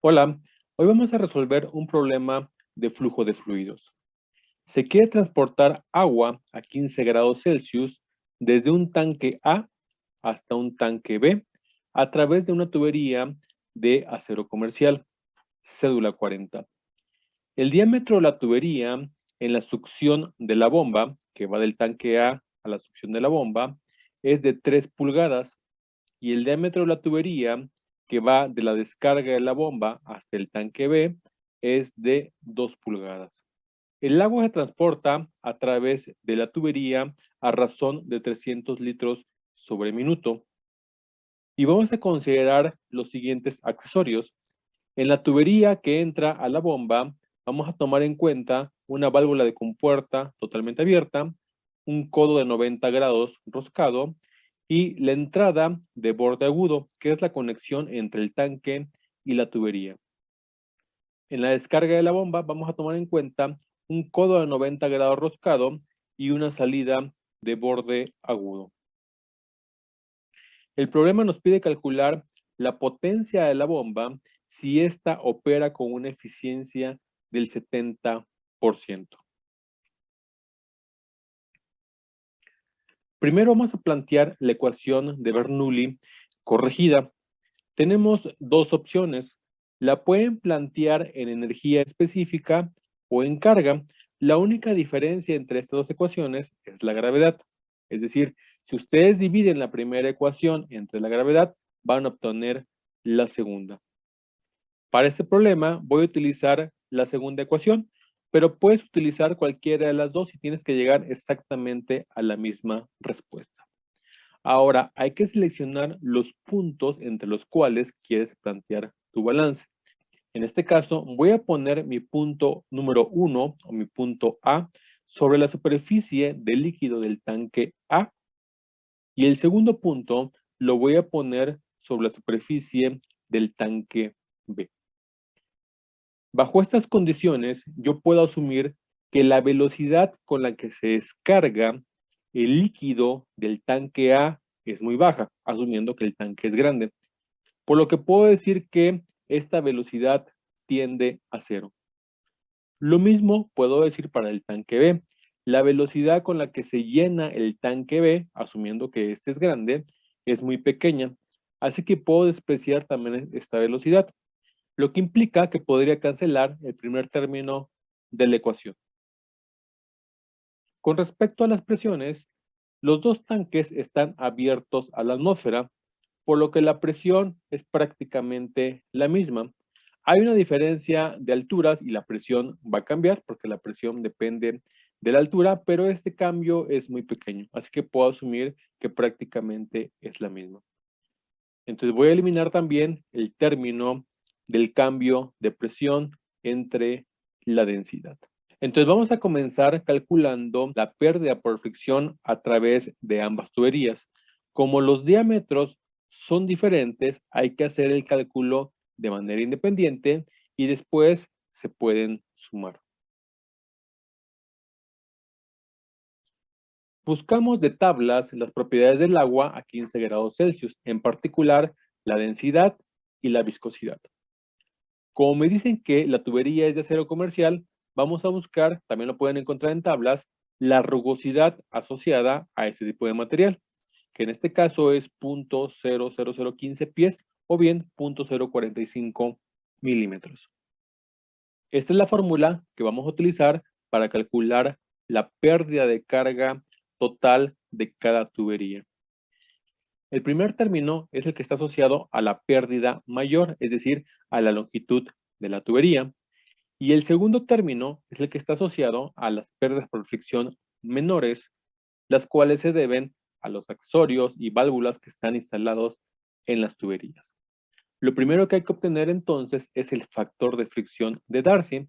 Hola, hoy vamos a resolver un problema de flujo de fluidos. Se quiere transportar agua a 15 grados Celsius desde un tanque A hasta un tanque B a través de una tubería de acero comercial, cédula 40. El diámetro de la tubería en la succión de la bomba, que va del tanque A a la succión de la bomba, es de 3 pulgadas y el diámetro de la tubería que va de la descarga de la bomba hasta el tanque B es de 2 pulgadas. El agua se transporta a través de la tubería a razón de 300 litros sobre minuto. Y vamos a considerar los siguientes accesorios. En la tubería que entra a la bomba, vamos a tomar en cuenta una válvula de compuerta totalmente abierta, un codo de 90 grados roscado y la entrada de borde agudo, que es la conexión entre el tanque y la tubería. En la descarga de la bomba vamos a tomar en cuenta un codo de 90 grados roscado y una salida de borde agudo. El problema nos pide calcular la potencia de la bomba si ésta opera con una eficiencia del 70%. Primero vamos a plantear la ecuación de Bernoulli corregida. Tenemos dos opciones. La pueden plantear en energía específica o en carga. La única diferencia entre estas dos ecuaciones es la gravedad. Es decir, si ustedes dividen la primera ecuación entre la gravedad, van a obtener la segunda. Para este problema voy a utilizar la segunda ecuación, pero puedes utilizar cualquiera de las dos y tienes que llegar exactamente a la misma respuesta. Ahora, hay que seleccionar los puntos entre los cuales quieres plantear tu balance. En este caso, voy a poner mi punto número 1 o mi punto A sobre la superficie del líquido del tanque A y el segundo punto lo voy a poner sobre la superficie del tanque B. Bajo estas condiciones, yo puedo asumir que la velocidad con la que se descarga el líquido del tanque A es muy baja, asumiendo que el tanque es grande. Por lo que puedo decir que esta velocidad tiende a cero. Lo mismo puedo decir para el tanque B. La velocidad con la que se llena el tanque B, asumiendo que este es grande, es muy pequeña. Así que puedo despreciar también esta velocidad, lo que implica que podría cancelar el primer término de la ecuación. Con respecto a las presiones, los dos tanques están abiertos a la atmósfera, por lo que la presión es prácticamente la misma. Hay una diferencia de alturas y la presión va a cambiar porque la presión depende de la altura, pero este cambio es muy pequeño, así que puedo asumir que prácticamente es la misma. Entonces voy a eliminar también el término del cambio de presión entre la densidad. Entonces vamos a comenzar calculando la pérdida por fricción a través de ambas tuberías. Como los diámetros son diferentes, hay que hacer el cálculo de manera independiente y después se pueden sumar. Buscamos de tablas las propiedades del agua a 15 grados Celsius, en particular la densidad y la viscosidad. Como me dicen que la tubería es de acero comercial, vamos a buscar, también lo pueden encontrar en tablas, la rugosidad asociada a este tipo de material, que en este caso es 0.00015 pies o bien 0.045 milímetros. Esta es la fórmula que vamos a utilizar para calcular la pérdida de carga total de cada tubería. El primer término es el que está asociado a la pérdida mayor, es decir, a la longitud de la tubería. Y el segundo término es el que está asociado a las pérdidas por fricción menores, las cuales se deben a los accesorios y válvulas que están instalados en las tuberías. Lo primero que hay que obtener entonces es el factor de fricción de Darcy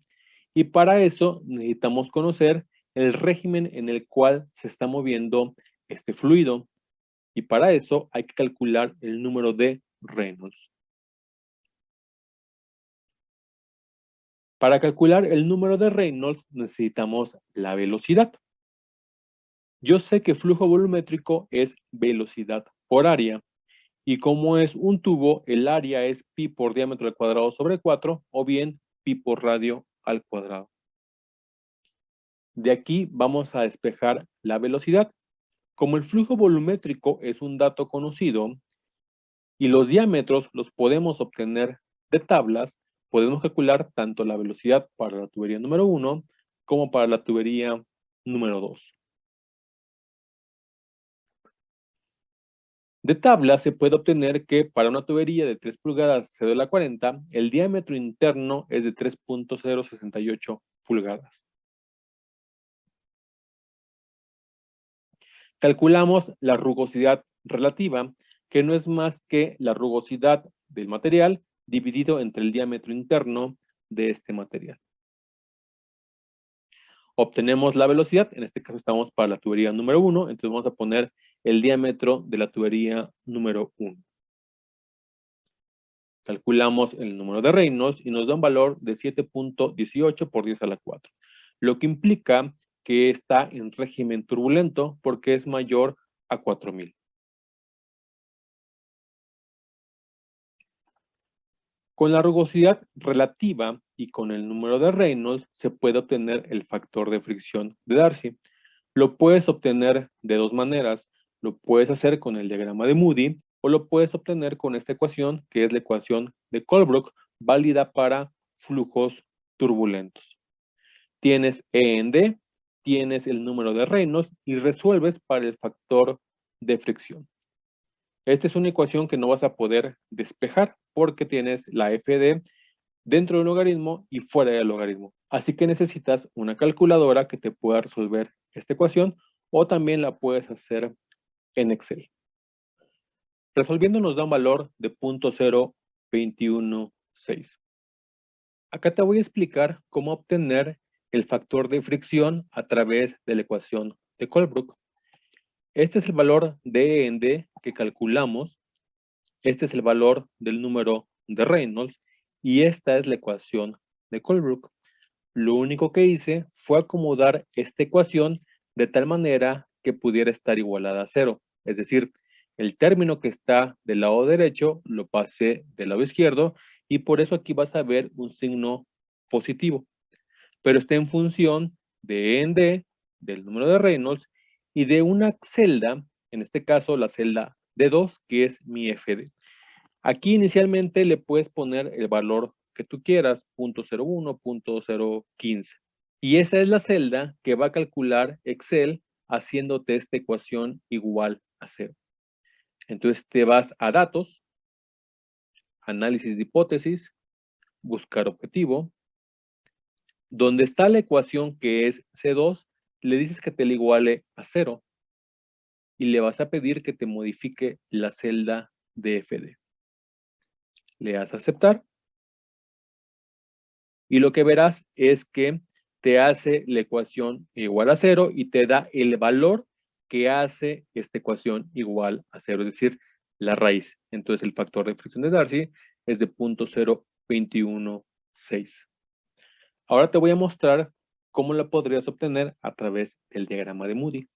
y para eso necesitamos conocer el régimen en el cual se está moviendo este fluido y para eso hay que calcular el número de Reynolds. Para calcular el número de Reynolds necesitamos la velocidad. Yo sé que flujo volumétrico es velocidad por área Y como es un tubo, el área es pi por diámetro al cuadrado sobre 4 o bien pi por radio al cuadrado. De aquí vamos a despejar la velocidad. Como el flujo volumétrico es un dato conocido y los diámetros los podemos obtener de tablas, podemos calcular tanto la velocidad para la tubería número 1 como para la tubería número 2. De tabla se puede obtener que para una tubería de 3 pulgadas C240, el diámetro interno es de 3.068 pulgadas. Calculamos la rugosidad relativa, que no es más que la rugosidad del material dividido entre el diámetro interno de este material. Obtenemos la velocidad, en este caso estamos para la tubería número 1, entonces vamos a poner el diámetro de la tubería número 1. Calculamos el número de Reynolds y nos da un valor de 7.18 por 10 a la 4, lo que implica que está en régimen turbulento porque es mayor a 4000. Con la rugosidad relativa y con el número de Reynolds se puede obtener el factor de fricción de Darcy. Lo puedes obtener de dos maneras. Lo puedes hacer con el diagrama de Moody o lo puedes obtener con esta ecuación, que es la ecuación de Colebrook, válida para flujos turbulentos. Tienes E en D, tienes el número de Reynolds y resuelves para el factor de fricción. Esta es una ecuación que no vas a poder despejar porque tienes la FD dentro del logaritmo y fuera del logaritmo. Así que necesitas una calculadora que te pueda resolver esta ecuación o también la puedes hacer en Excel. Resolviendo nos da un valor de 0.0216. Acá te voy a explicar cómo obtener el factor de fricción a través de la ecuación de Colebrook. Este es el valor de E en D que calculamos. Este es el valor del número de Reynolds y esta es la ecuación de Colebrook. Lo único que hice fue acomodar esta ecuación de tal manera que pudiera estar igualada a 0. Es decir, el término que está del lado derecho lo pasé del lado izquierdo y por eso aquí vas a ver un signo positivo. Pero está en función de E en D, del número de Reynolds y de una celda, en este caso la celda D2, que es mi FD. Aquí inicialmente le puedes poner el valor que tú quieras, 0.01, 0.015. Y esa es la celda que va a calcular Excel haciéndote esta ecuación igual a 0. Entonces te vas a datos, análisis de hipótesis, buscar objetivo. Donde está la ecuación que es C2, le dices que te la iguale a 0 y le vas a pedir que te modifique la celda DFD. Le das a aceptar y lo que verás es que te hace la ecuación igual a 0 y te da el valor que hace esta ecuación igual a 0, es decir, la raíz. Entonces el factor de fricción de Darcy es de 0.0216. Ahora te voy a mostrar cómo la podrías obtener a través del diagrama de Moody.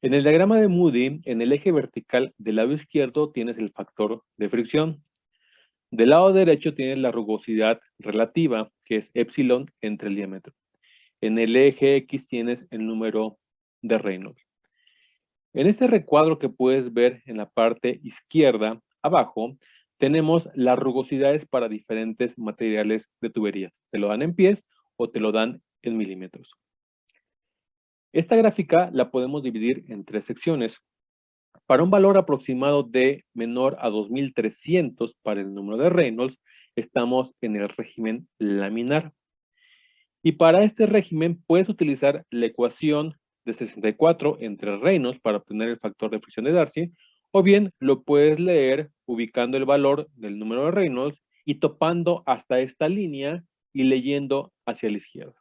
En el diagrama de Moody, en el eje vertical del lado izquierdo tienes el factor de fricción. Del lado derecho tienes la rugosidad relativa, que es epsilon entre el diámetro. En el eje X tienes el número de Reynolds. En este recuadro que puedes ver en la parte izquierda, abajo, tenemos las rugosidades para diferentes materiales de tuberías. Te lo dan en pies o te lo dan en milímetros. Esta gráfica la podemos dividir en tres secciones. Para un valor aproximado de menor a 2300 para el número de Reynolds, estamos en el régimen laminar. Y para este régimen puedes utilizar la ecuación de 64 entre Reynolds para obtener el factor de fricción de Darcy, o bien lo puedes leer ubicando el valor del número de Reynolds y topando hasta esta línea y leyendo hacia la izquierda.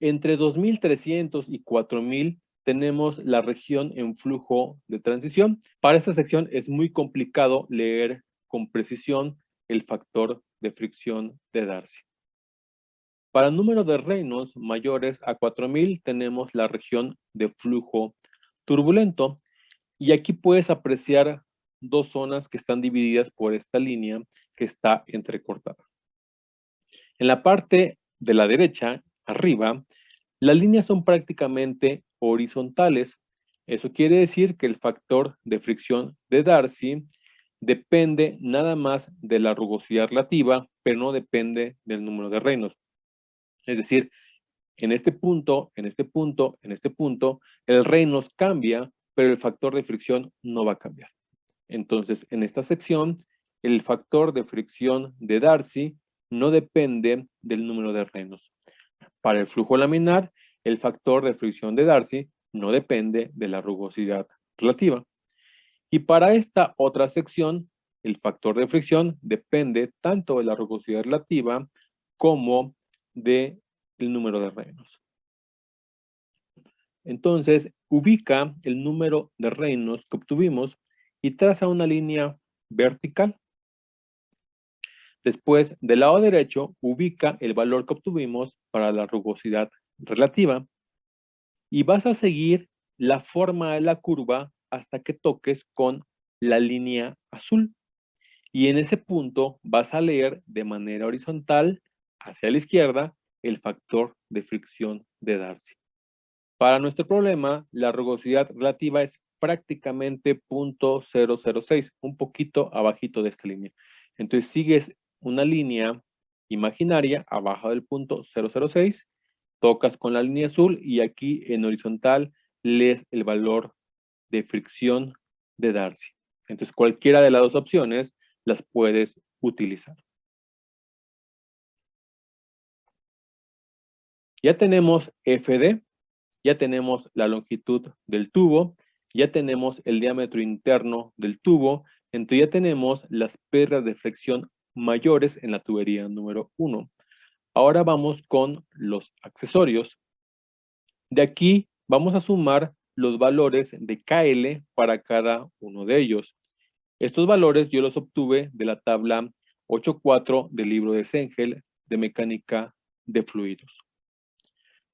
Entre 2300 y 4000 tenemos la región en flujo de transición. Para esta sección es muy complicado leer con precisión el factor de fricción de Darcy. Para números de Reynolds mayores a 4000 tenemos la región de flujo turbulento. Y aquí puedes apreciar dos zonas que están divididas por esta línea que está entrecortada. En la parte de la derecha, arriba, las líneas son prácticamente horizontales. Eso quiere decir que el factor de fricción de Darcy depende nada más de la rugosidad relativa, pero no depende del número de Reynolds. Es decir, en este punto, en este punto, en este punto, el Reynolds cambia, pero el factor de fricción no va a cambiar. Entonces, en esta sección, el factor de fricción de Darcy no depende del número de Reynolds. Para el flujo laminar, el factor de fricción de Darcy no depende de la rugosidad relativa. Y para esta otra sección, el factor de fricción depende tanto de la rugosidad relativa como del número de Reynolds. Entonces, ubica el número de Reynolds que obtuvimos y traza una línea vertical. Después, del lado derecho, ubica el valor que obtuvimos para la rugosidad relativa y vas a seguir la forma de la curva hasta que toques con la línea azul. Y en ese punto vas a leer de manera horizontal hacia la izquierda el factor de fricción de Darcy. Para nuestro problema, la rugosidad relativa es prácticamente 0.006, un poquito abajito de esta línea. Entonces sigues una línea imaginaria abajo del punto 006, tocas con la línea azul y aquí en horizontal lees el valor de fricción de Darcy. Entonces cualquiera de las dos opciones las puedes utilizar. Ya tenemos FD, ya tenemos la longitud del tubo, ya tenemos el diámetro interno del tubo, entonces ya tenemos las pérdidas de fricción mayores en la tubería número 1. Ahora vamos con los accesorios. De aquí vamos a sumar los valores de KL para cada uno de ellos. Estos valores yo los obtuve de la tabla 8.4 del libro de Sengel de mecánica de fluidos.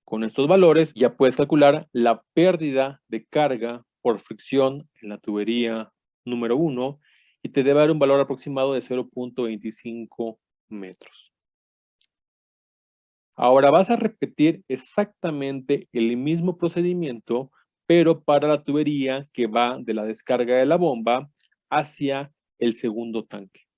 Con estos valores ya puedes calcular la pérdida de carga por fricción en la tubería número 1 y te debe dar un valor aproximado de 0.25 metros. Ahora vas a repetir exactamente el mismo procedimiento, pero para la tubería que va de la descarga de la bomba hacia el segundo tanque.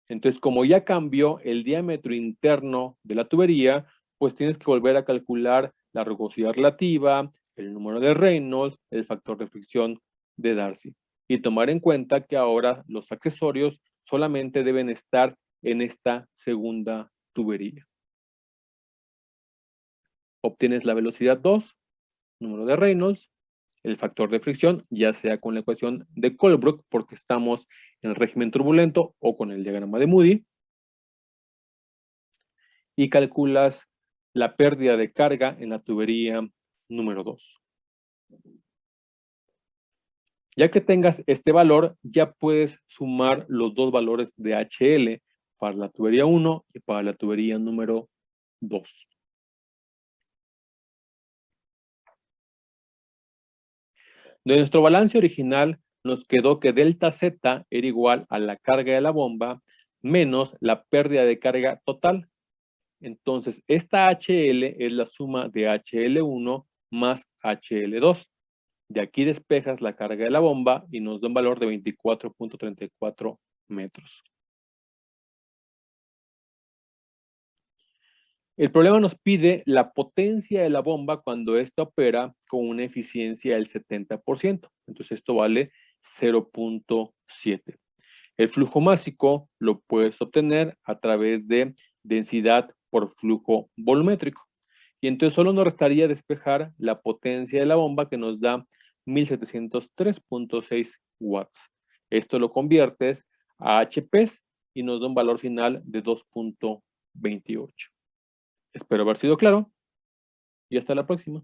Entonces, como ya cambió el diámetro interno de la tubería, pues tienes que volver a calcular la rugosidad relativa, el número de Reynolds, el factor de fricción de Darcy. Y tomar en cuenta que ahora los accesorios solamente deben estar en esta segunda tubería. Obtienes la velocidad 2, número de Reynolds, el factor de fricción, ya sea con la ecuación de Colebrook, porque estamos en el régimen turbulento, o con el diagrama de Moody, y calculas la pérdida de carga en la tubería número 2. Ya que tengas este valor, ya puedes sumar los dos valores de HL para la tubería 1 y para la tubería número 2. De nuestro balance original nos quedó que delta Z era igual a la carga de la bomba menos la pérdida de carga total. Entonces, esta HL es la suma de HL1 más HL2. De aquí despejas la carga de la bomba y nos da un valor de 24.34 metros. El problema nos pide la potencia de la bomba cuando ésta opera con una eficiencia del 70%. Entonces esto vale 0.7. El flujo másico lo puedes obtener a través de densidad por flujo volumétrico. Y entonces solo nos restaría despejar la potencia de la bomba que nos da 1703.6 watts. Esto lo conviertes a HPs y nos da un valor final de 2.28. Espero haber sido claro y hasta la próxima.